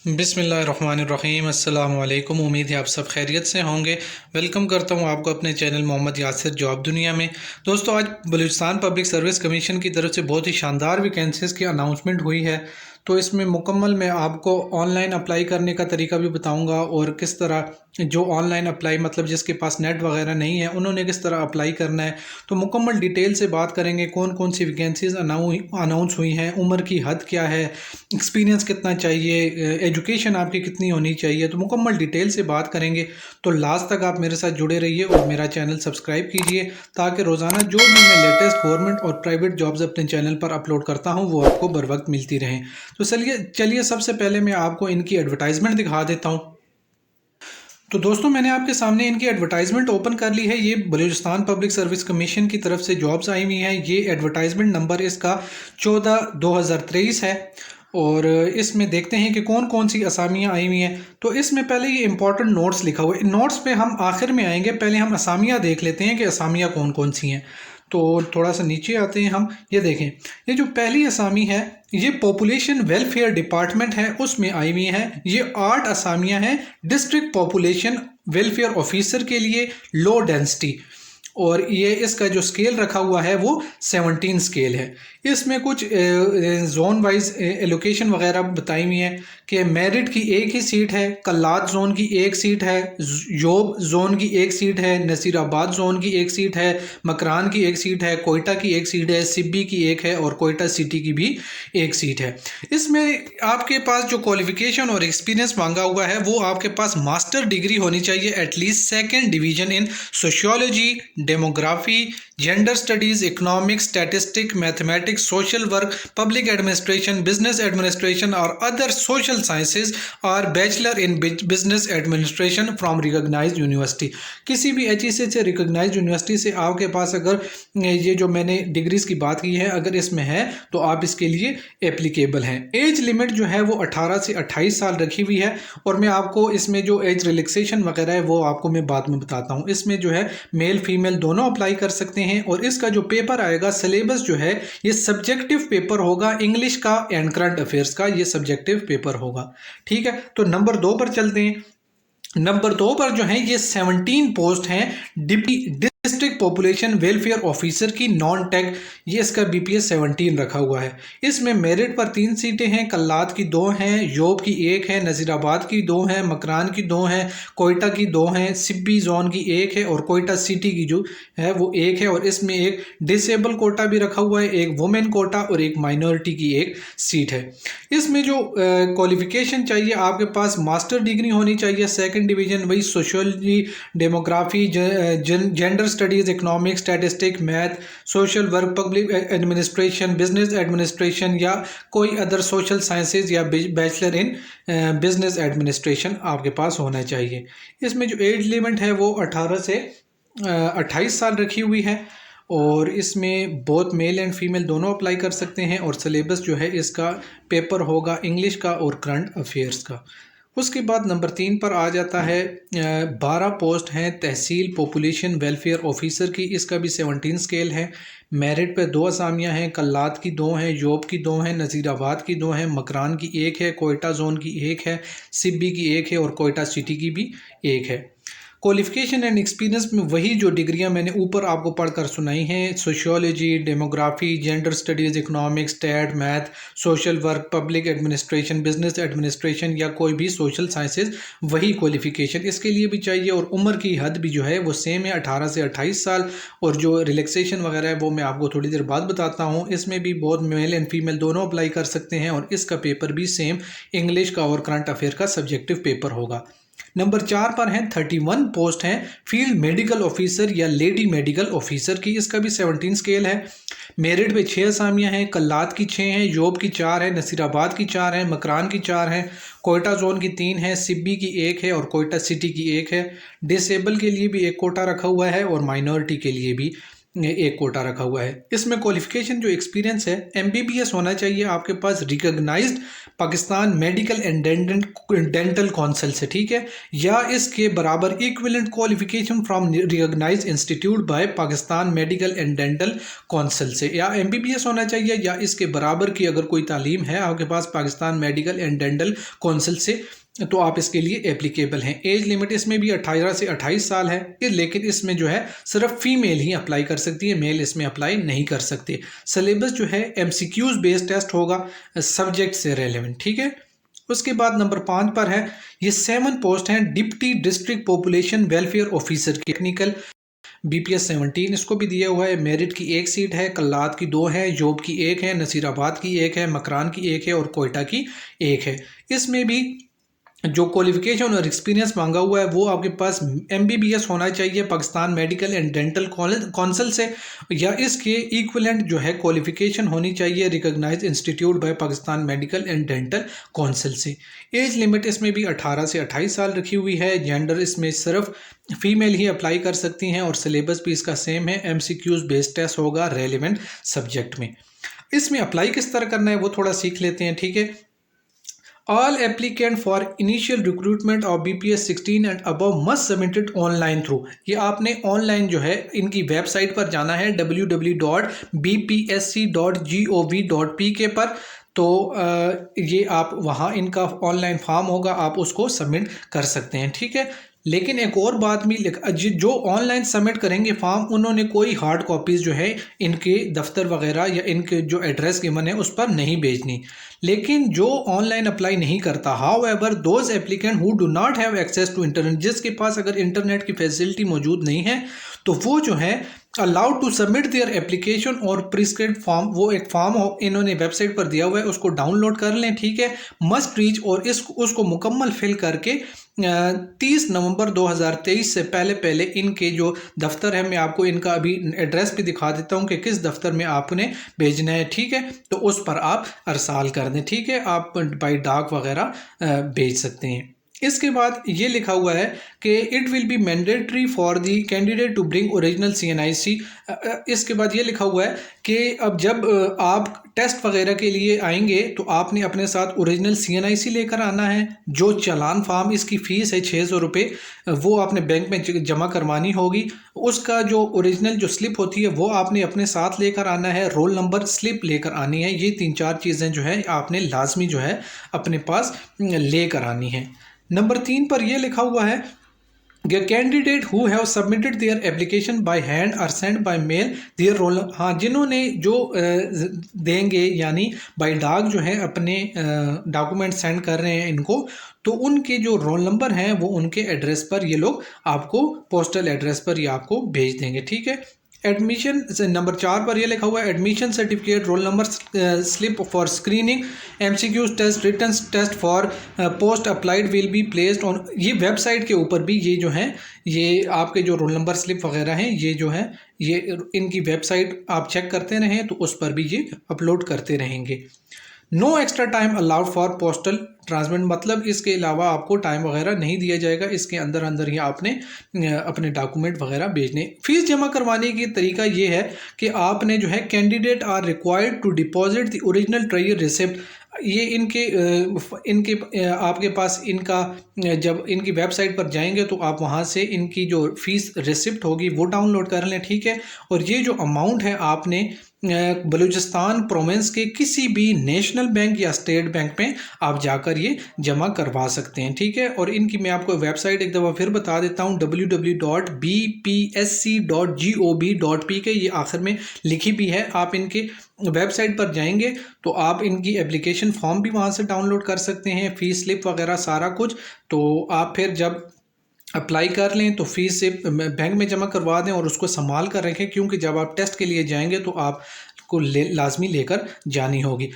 बिस्मिल्लाहिर्रहमानिर्रहीम अस्सलामु अलैकुम। उम्मीद है आप सब खैरियत से होंगे। वेलकम करता हूं आपको अपने चैनल मोहम्मद यासिर जॉब दुनिया में। दोस्तों, आज बलूचिस्तान पब्लिक सर्विस कमीशन की तरफ से बहुत ही शानदार वैकेंसीज़ की अनाउंसमेंट हुई है। तो इसमें मुकम्मल मैं आपको ऑनलाइन अप्लाई करने का तरीका भी बताऊंगा और किस तरह जो ऑनलाइन अप्लाई मतलब जिसके पास नेट वगैरह नहीं है उन्होंने किस तरह अप्लाई करना है। तो मुकम्मल डिटेल से बात करेंगे कौन कौन सी वैकेंसीज़ अनाउंस हुई हैं, उम्र की हद क्या है, एक्सपीरियंस कितना चाहिए, एजुकेशन आपकी कितनी होनी चाहिए। तो मुकम्मल डिटेल से बात करेंगे। तो लास्ट तक आप मेरे साथ जुड़े रहिए और मेरा चैनल सब्सक्राइब कीजिए ताकि रोज़ाना जो भी मैं लेटेस्ट गवर्नमेंट और प्राइवेट जॉब्स अपने चैनल पर अपलोड करता हूँ वो आपको बर वक्त मिलती रहें। तो चलिए सबसे पहले मैं आपको इनकी एडवर्टाइजमेंट दिखा देता हूँ। तो दोस्तों, मैंने आपके सामने इनकी एडवर्टाइजमेंट ओपन कर ली है। ये बलूचिस्तान पब्लिक सर्विस कमीशन की तरफ से जॉब्स आई हुई हैं। ये एडवर्टाइजमेंट नंबर इसका 14/2023 है और इसमें देखते हैं कि कौन कौन सी असामियाँ आई हुई हैं। तो इसमें पहले ये इंपॉर्टेंट नोट्स लिखा हुआ है। इन नोट्स पे हम आखिर में आएंगे, पहले हम असामियाँ देख लेते हैं कि असामियाँ कौन कौन सी हैं। तो थोड़ा सा नीचे आते हैं हम, ये देखें, ये जो पहली असामी है ये पॉपुलेशन वेलफेयर डिपार्टमेंट है, उसमें आई हुई है। ये 8 असामियाँ हैं डिस्ट्रिक्ट पॉपुलेशन वेलफेयर ऑफिसर के लिए, लो डेंसिटी। और ये इसका जो स्केल रखा हुआ है वो 17 स्केल है। इसमें कुछ जोन वाइज एलोकेशन वगैरह बताई हुई है कि मेरिट की एक ही सीट है, कल्लात जोन की एक सीट है, योब जोन की एक सीट है, नसीराबाद जोन की एक सीट है, मकरान की एक सीट है, कोयटा की एक सीट है, सिब्बी की एक है और कोयटा सिटी की भी एक सीट है। इसमें आपके पास जो क्वालिफिकेशन और एक्सपीरियंस मांगा हुआ है वो आपके पास मास्टर डिग्री होनी चाहिए, at least 2nd division in sociology, demography, gender studies, economics, statistic, mathematics, social work, public administration, business administration और अदर सोशल साइंसेज और bachelor in business administration from recognised university. किसी भी HEC से रिकॉग्नाइज्ड यूनिवर्सिटी से आपके पास अगर ये जो मैंने डिग्रीज की बात की है अगर इसमें है तो आप इसके लिए एप्लीकेबल हैं। एज लिमिट जो है वो 18 से 28 साल रखी हुई है और मैं आपको इसमें जो एज रिलैक्सेशन वगैरह है वो आपको मैं बाद में बताता हूँ। इसमें जो है मेल फीमेल दोनों अप्लाई कर सकते हैं और इसका जो पेपर आएगा, सिलेबस जो है ये सब्जेक्टिव पेपर होगा, इंग्लिश का एंड करंट अफेयर्स का ये सब्जेक्टिव पेपर होगा। ठीक है, तो नंबर 2 पर चलते हैं। नंबर 2 पर जो है ये 17 पोस्ट हैं डिस्ट्रिक्ट पॉपुलेशन वेलफेयर ऑफिसर की नॉन टेक, ये इसका BPS 17 रखा हुआ है। इसमें मेरिट पर 3 सीटें हैं, कल्लात की 2 हैं, योब की 1 है, नज़ीराबाद की 2 हैं, मकरान की 2 हैं, कोयटा की 2 हैं, सिब्बी जोन की 1 है और कोयटा सिटी की जो है वो 1 है। और इसमें एक डिसेबल कोटा भी रखा हुआ है, एक वुमेन कोटा और एक माइनॉरिटी की एक सीट है। इसमें जो क्वालिफिकेशन चाहिए आपके पास मास्टर डिग्री होनी चाहिए, 2nd डिवीजन, वही sociology, demography, gender studies, economics, statistic, math, social work, public administration, business administration या कोई अदर सोशल साइंसेज या बैचलर इन बिजनेस एडमिनिस्ट्रेशन आपके पास होना चाहिए। इसमें जो एज लिमिट है वो 18 से 28 साल रखी हुई है और इसमें बोथ मेल एंड फीमेल दोनों अप्लाई कर सकते हैं और सिलेबस जो है इसका पेपर होगा इंग्लिश का और करंट अफेयर्स का। उसके बाद नंबर 3 पर आ जाता है 12 पोस्ट हैं तहसील पॉपुलेशन वेलफेयर ऑफिसर की, इसका भी 17 स्केल है। मेरिट पे 2 असामियाँ हैं, कल्लात की 2 हैं, योब की 2 हैं, नज़ीराबाद की 2 हैं, मकरान की 1 है, कोयटा जोन की 1 है, सिब्बी की 1 है और कोयटा सिटी की भी 1 है। क्वालिफिकेशन एंड एक्सपीरियंस में वही जो डिग्रियां मैंने ऊपर आपको पढ़कर सुनाई हैं, sociology, demography, gender studies, economics, stat, math, social work, public administration, business administration या कोई भी सोशल साइंसेज, वही क्वालिफिकेशन इसके लिए भी चाहिए। और उम्र की हद भी जो है वो सेम है, 18 से 28 साल। और जो रिलैक्सेशन वगैरह है वो मैं आपको थोड़ी देर बाद बताता हूँ। इसमें भी बहुत मेल एंड फीमेल दोनों अप्लाई कर सकते हैं और इसका पेपर भी सेम इंग्लिश का और करंट अफेयर का सब्जेक्टिव पेपर होगा। नंबर 4 पर हैं 31 पोस्ट हैं फील्ड मेडिकल ऑफिसर या लेडी मेडिकल ऑफिसर की, इसका भी 17 स्केल है। मेरिट पे 6 असामियाँ हैं, कल्लात की 6 हैं, योब की 4 है, नसीराबाद की 4 है, मकरान की 4 है, कोयटा जोन की 3 है, सिब्बी की 1 है और कोयटा सिटी की 1 है। डिसेबल के लिए भी एक कोटा रखा हुआ है और माइनॉरिटी के लिए भी एक कोटा रखा हुआ है। इसमें क्वालिफिकेशन जो एक्सपीरियंस है MBBS होना चाहिए आपके पास, recognised Pakistan medical and dental council से, ठीक है, या इसके बराबर equivalent qualification from recognised institute by Pakistan medical and dental council से, या MBBS होना चाहिए या इसके बराबर की अगर कोई तालीम है आपके पास Pakistan medical and dental council से, तो आप इसके लिए एप्लीकेबल हैं। एज लिमिट इसमें भी 18 से 28 साल है, लेकिन इसमें जो है सिर्फ फीमेल ही अप्लाई कर सकती है, मेल इसमें अप्लाई नहीं कर सकते। सिलेबस जो है MCQs बेस्ड टेस्ट होगा सब्जेक्ट से रेलेवेंट, ठीक है। उसके बाद नंबर 5 पर है, ये 7 पोस्ट हैं deputy district population welfare officer की, टेक्निकल BPS 17 इसको भी दिया हुआ है। मेरिट की 1 सीट है, कल्लात की 2 है, जोब की 1 है, नसीराबाद की 1 है, मकरान की 1 है और कोयटा की 1 है। इसमें भी जो क्वालिफिकेशन और एक्सपीरियंस मांगा हुआ है वो आपके पास MBBS होना चाहिए Pakistan medical and dental council से, या इसके इक्विवेलेंट जो है क्वालिफिकेशन होनी चाहिए recognised institute by Pakistan medical and dental council से। एज लिमिट इसमें भी 18 से 28 साल रखी हुई है। जेंडर इसमें सिर्फ फीमेल ही अप्लाई कर सकती हैं और सिलेबस भी इसका सेम है, MCQs बेस्ड टेस्ट होगा रेलिवेंट सब्जेक्ट में। इसमें अप्लाई किस तरह करना है वो थोड़ा सीख लेते हैं, ठीक है। All applicant for initial recruitment of BPS 16 and above must submit it online through, ये आपने ऑनलाइन जो है इनकी वेबसाइट पर जाना है www.bpsc.gov.pk पर, तो ये आप वहाँ इनका ऑनलाइन फॉर्म होगा, आप उसको सबमिट कर सकते हैं, ठीक है। लेकिन एक और बात भी, जो ऑनलाइन सबमिट करेंगे फॉर्म, उन्होंने कोई हार्ड कॉपीज़ जो है इनके दफ्तर वगैरह या इनके जो एड्रेस गिवन है उस पर नहीं भेजनी। लेकिन जो ऑनलाइन अप्लाई नहीं करता, however those applicant who do not have access to internet, जिसके पास अगर इंटरनेट की फैसिलिटी मौजूद नहीं है तो वो जो है allowed to submit their application और प्रिस्क्राइब्ड फॉर्म, वो एक फॉर्म इन्होंने वेबसाइट पर दिया हुआ है, उसको डाउनलोड कर लें, ठीक है। मस्ट रीच, और उसको मुकम्मल फिल करके 30 नवंबर 2023 से पहले इनके जो दफ्तर है, मैं आपको इनका अभी एड्रेस भी दिखा देता हूं कि किस दफ्तर में आपने भेजना है, ठीक है, तो उस पर आप अरसाल कर दें, ठीक है। आप बाई डाक वगैरह भेज सकते हैं। इसके बाद ये लिखा हुआ है कि it will be mandatory for the candidate to bring original CNIC। इसके बाद ये लिखा हुआ है कि अब जब आप टेस्ट वगैरह के लिए आएंगे तो आपने अपने साथ ओरिजिनल CNIC लेकर आना है। जो चालान फार्म, इसकी फ़ीस है 600 रुपये, वो आपने बैंक में जमा करवानी होगी। उसका जो ओरिजिनल जो स्लिप होती है वो आपने अपने साथ लेकर आना है, रोल नंबर स्लिप लेकर आनी है। ये 3-4 चीज़ें जो है आपने लाजमी जो है अपने पास लेकर आनी है। नंबर 3 पर यह लिखा हुआ है candidate who have submitted their application by hand और send by mail their roll, हाँ, जिन्होंने जो देंगे यानी बाय डाक जो है अपने डॉक्यूमेंट सेंड कर रहे हैं इनको, तो उनके जो रोल नंबर हैं वो उनके एड्रेस पर ये लोग आपको पोस्टल एड्रेस पर ये आपको भेज देंगे, ठीक है। एडमिशन नंबर 4 पर यह लिखा हुआ है admission certificate, roll number slip for screening, MCQ test, written test for post applied will be placed on. ये वेबसाइट के ऊपर भी ये जो है ये आपके जो रोल नंबर स्लिप वगैरह हैं ये जो है ये इनकी वेबसाइट आप चेक करते रहें तो उस पर भी ये अपलोड करते रहेंगे। No extra time allowed for postal transmit, मतलब इसके अलावा आपको टाइम वगैरह नहीं दिया जाएगा, इसके अंदर ही आपने अपने डॉक्यूमेंट वगैरह भेजने। फीस जमा करवाने की तरीका ये है कि आपने जो है candidate are required to deposit the original trial receipt, ये इनके आपके पास इनका जब इनकी वेबसाइट पर जाएंगे तो आप वहाँ से इनकी जो फीस रिसिप्ट होगी वो डाउनलोड कर लें, ठीक है। और ये जो अमाउंट है आपने बलूचिस्तान प्रोविंस के किसी भी नेशनल बैंक या स्टेट बैंक में आप जाकर ये जमा करवा सकते हैं, ठीक है। और इनकी मैं आपको वेबसाइट एक दफ़ा फिर बता देता हूँ www.bpsc.gov.pk, ये आखिर में लिखी भी है। आप इनके वेबसाइट पर जाएंगे तो आप इनकी एप्लीकेशन फॉर्म भी वहाँ से डाउनलोड कर सकते हैं, फीस स्लिप वगैरह सारा कुछ। तो आप फिर जब अप्लाई कर लें तो फीस से बैंक में जमा करवा दें और उसको संभाल कर रखें, क्योंकि जब आप टेस्ट के लिए जाएंगे तो आपको लाजमी लेकर जानी होगी।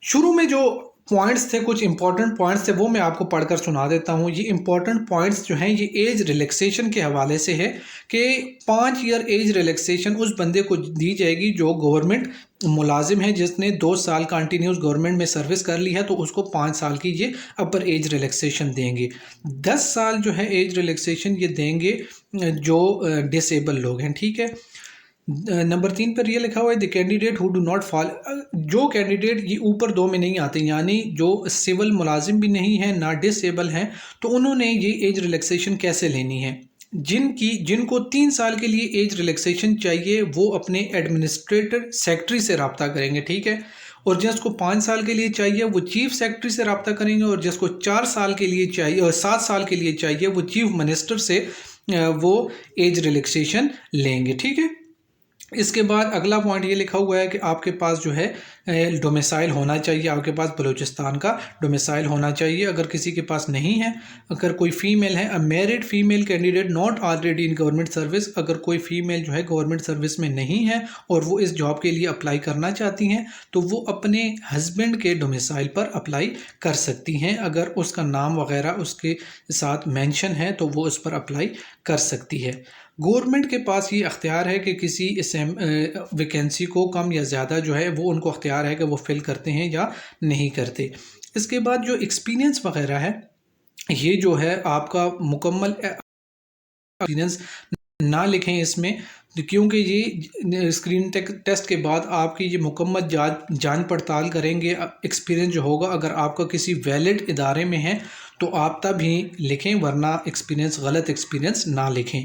शुरू में जो पॉइंट्स थे, कुछ इंपॉर्टेंट पॉइंट्स थे, वो मैं आपको पढ़कर सुना देता हूँ। ये इंपॉर्टेंट पॉइंट्स जो हैं ये एज रिलैक्सेशन के हवाले से है कि 5 ईयर एज रिलैक्सेशन उस बंदे को दी जाएगी जो गवर्नमेंट मुलाजिम है, जिसने 2 साल कंटिन्यूस गवर्नमेंट में सर्विस कर ली है, तो उसको 5 साल की ये अपर एज रिलैक्सेशन देंगे। 10 साल जो है एज रिलैक्सेशन ये देंगे जो डिसेबल लोग हैं, ठीक है। नंबर 3 पर ये लिखा हुआ है the candidate who do not fall, जो कैंडिडेट ये ऊपर 2 में नहीं आते, यानी जो सिविल मुलाजिम भी नहीं है ना डिसेबल हैं, तो उन्होंने ये एज रिलैक्सेशन कैसे लेनी है। जिनको 3 साल के लिए एज रिलैक्सेशन चाहिए वो अपने एडमिनिस्ट्रेटर सेक्रेटरी से रब्ता करेंगे, ठीक है। और जिसको 5 साल के लिए चाहिए वो चीफ सेक्रेटरी से रब्ता करेंगे, और जिसको 4 साल के लिए चाहिए और 7 साल के लिए चाहिए वो चीफ मिनिस्टर से वो एज रिलैक्सेशन लेंगे, ठीक है। इसके बाद अगला पॉइंट ये लिखा हुआ है कि आपके पास जो है डोमिसाइल होना चाहिए, आपके पास बलूचिस्तान का डोमिसाइल होना चाहिए। अगर किसी के पास नहीं है, अगर कोई फीमेल है, a married female candidate not already in government service, अगर कोई फीमेल जो है गवर्नमेंट सर्विस में नहीं है और वो इस जॉब के लिए अप्लाई करना चाहती हैं, तो वो अपने हस्बैंड के डोमिसाइल पर अप्लाई कर सकती हैं। अगर उसका नाम वगैरह उसके साथ मेंशन है तो वो उस पर अप्लाई कर सकती है। गवर्नमेंट के पास ये अख्तियार है कि किसी वैकेंसी को कम या ज़्यादा जो है वो उनको अख्तियार है कि वो फिल करते हैं या नहीं करते। इसके बाद जो एक्सपीरियंस वगैरह है, ये जो है आपका मुकम्मल एक्सपीरियंस ना लिखें इसमें, क्योंकि ये स्क्रीन टेस्ट के बाद आपकी ये मुकम्मल जांच पड़ताल करेंगे। एक्सपीरियंस जो होगा अगर आपका किसी वैलिड इदारे में है तो आप तब ही लिखें, वरना एक्सपीरियंस गलत एक्सपीरियंस ना लिखें।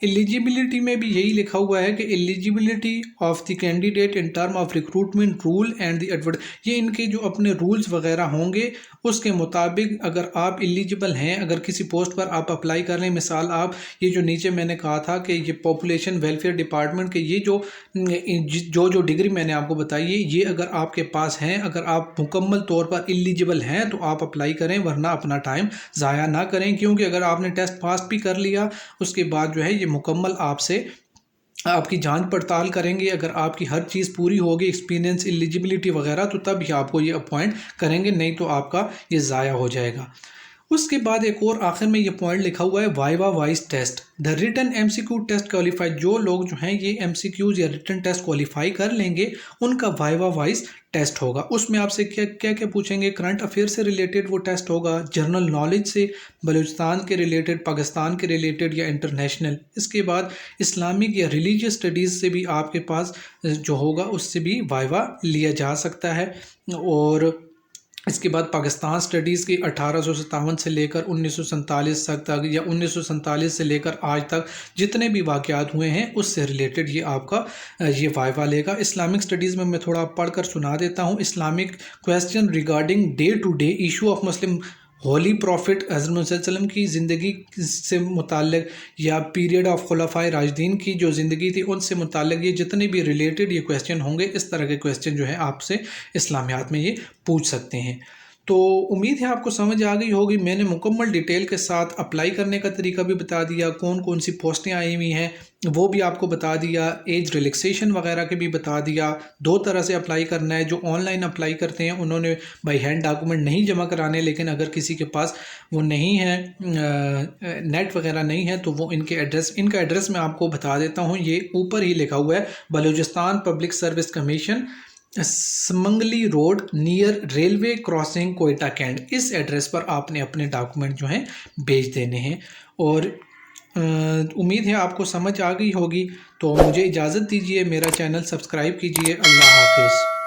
एलिजिबिलिटी में भी यही लिखा हुआ है कि eligibility of the candidate in term of recruitment rule and the advert, ये इनके जो अपने रूल्स वगैरह होंगे उसके मुताबिक अगर आप एलिजिबल हैं, अगर किसी पोस्ट पर आप अप्लाई कर लें, मिसाल आप ये जो नीचे मैंने कहा था कि ये पॉपुलेशन वेलफेयर डिपार्टमेंट के ये जो डिग्री मैंने आपको बताई है, ये अगर आपके पास हैं, अगर आप मुकम्मल तौर पर एलिजिबल हैं तो आप अप्लाई करें, वरना अपना टाइम ज़ाया ना करें। क्योंकि अगर आपने टेस्ट पास भी कर लिया उसके बाद जो है ये मुकम्मल आपसे आपकी जांच पड़ताल करेंगे। अगर आपकी हर चीज़ पूरी होगी, एक्सपीरियंस, एलिजिबिलिटी वगैरह, तो तब ही आपको ये अपॉइंट करेंगे, नहीं तो आपका ये ज़ाया हो जाएगा। उसके बाद एक और आखिर में ये पॉइंट लिखा हुआ है viva wise test the written MCQ test qualify, जो लोग जो हैं ये एमसीक्यूज या रिटन टेस्ट क्वालिफाई कर लेंगे उनका वाइवा वाइज टेस्ट होगा। उसमें आपसे क्या क्या क्या पूछेंगे, करंट अफेयर से रिलेटेड वो टेस्ट होगा, जनरल नॉलेज से, बलूचिस्तान के रिलेटेड, पाकिस्तान के रिलेटेड या इंटरनेशनल। इसके बाद इस्लामिक या रिलीजियस स्टडीज़ से भी आपके पास जो होगा उससे भी वाइवा लिया जा सकता है। और इसके बाद पाकिस्तान स्टडीज़ की 1857 से लेकर 1947 तक या 1947 से लेकर आज तक जितने भी वाक़यात हुए हैं उससे रिलेटेड ये आपका ये वाइवा लेगा। इस्लामिक स्टडीज़ में मैं थोड़ा पढ़कर सुना देता हूँ। Islamic question regarding day to day issue of Muslim holy prophet हज़रत वसल्लम की ज़िंदगी से मुताल्लिक या पीरियड ऑफ खुलफाए राशिदीन की जो ज़िंदगी थी उनसे मुताल्लिक ये जितने भी रिलेटेड ये क्वेश्चन होंगे, इस तरह के क्वेश्चन जो है आपसे इस्लामियात में ये पूछ सकते हैं। तो उम्मीद है आपको समझ आ गई होगी। मैंने मुकम्मल डिटेल के साथ अप्लाई करने का तरीका भी बता दिया, कौन कौन सी पोस्टें आई हुई हैं वो भी आपको बता दिया, एज रिलैक्सेशन वगैरह के भी बता दिया। 2 तरह से अप्लाई करना है, जो ऑनलाइन अप्लाई करते हैं उन्होंने बाई हैंड डॉक्यूमेंट नहीं जमा कराने, लेकिन अगर किसी के पास वो नहीं है, नेट वगैरह नहीं है, तो वो इनका एड्रेस मैं आपको बता देता हूँ। ये ऊपर ही लिखा हुआ है, Balochistan public service commission, Samungli road near railway crossing Quetta cantt. इस एड्रेस पर आपने अपने डॉक्यूमेंट जो हैं भेज देने हैं। और उम्मीद है आपको समझ आ गई होगी। तो मुझे इजाज़त दीजिए, मेरा चैनल सब्सक्राइब कीजिए। अल्लाह हाफिज़।